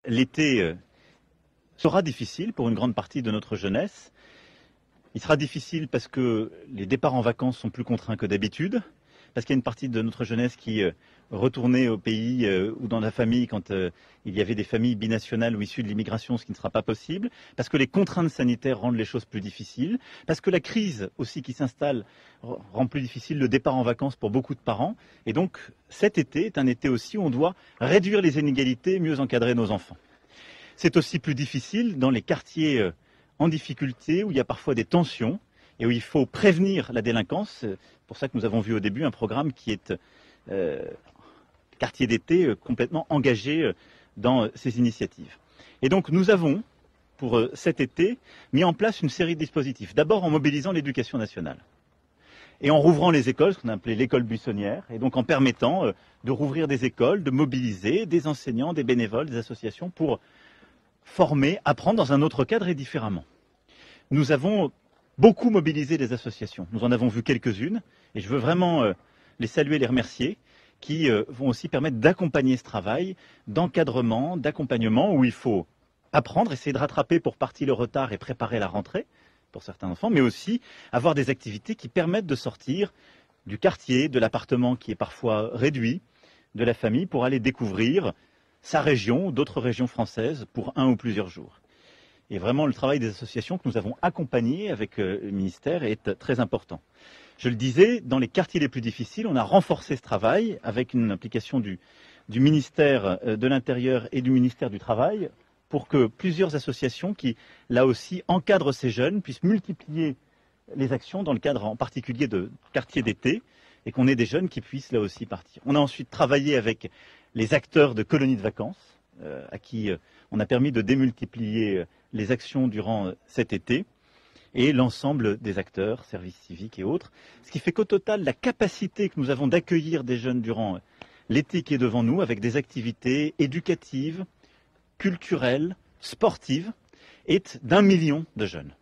L'été sera difficile pour une grande partie de notre jeunesse. Il sera difficile parce que les départs en vacances sont plus contraints que d'habitude, parce qu'il y a une partie de notre jeunesse qui retournait au pays ou dans la famille quand il y avait des familles binationales ou issues de l'immigration, ce qui ne sera pas possible, parce que les contraintes sanitaires rendent les choses plus difficiles, parce que la crise aussi qui s'installe rend plus difficile le départ en vacances pour beaucoup de parents. Et donc cet été est un été aussi où on doit réduire les inégalités et mieux encadrer nos enfants. C'est aussi plus difficile dans les quartiers en difficulté, où il y a parfois des tensions et où il faut prévenir la délinquance. C'est pour ça que nous avons vu au début un programme qui est quartier d'été complètement engagé dans ces initiatives. Et donc nous avons, pour cet été, mis en place une série de dispositifs. D'abord en mobilisant l'éducation nationale et en rouvrant les écoles, ce qu'on a appelé l'école buissonnière, et donc en permettant de rouvrir des écoles, de mobiliser des enseignants, des bénévoles, des associations pour former, apprendre dans un autre cadre et différemment. Nous avons beaucoup mobilisé les associations. Nous en avons vu quelques-unes et je veux vraiment les saluer, les remercier, qui vont aussi permettre d'accompagner ce travail, d'encadrement, d'accompagnement où il faut apprendre, essayer de rattraper pour partie le retard et préparer la rentrée pour certains enfants, mais aussi avoir des activités qui permettent de sortir du quartier, de l'appartement qui est parfois réduit, de la famille pour aller découvrir sa région ou d'autres régions françaises pour un ou plusieurs jours. Et vraiment, le travail des associations que nous avons accompagnées avec le ministère est très important. Je le disais, dans les quartiers les plus difficiles, on a renforcé ce travail avec une implication du ministère de l'Intérieur et du ministère du Travail pour que plusieurs associations qui, là aussi, encadrent ces jeunes puissent multiplier les actions dans le cadre en particulier de quartiers d'été et qu'on ait des jeunes qui puissent là aussi partir. On a ensuite travaillé avec les acteurs de colonies de vacances, à qui on a permis de démultiplier les actions durant cet été, et l'ensemble des acteurs, services civiques et autres. Ce qui fait qu'au total, la capacité que nous avons d'accueillir des jeunes durant l'été qui est devant nous, avec des activités éducatives, culturelles, sportives, est d'1 million de jeunes.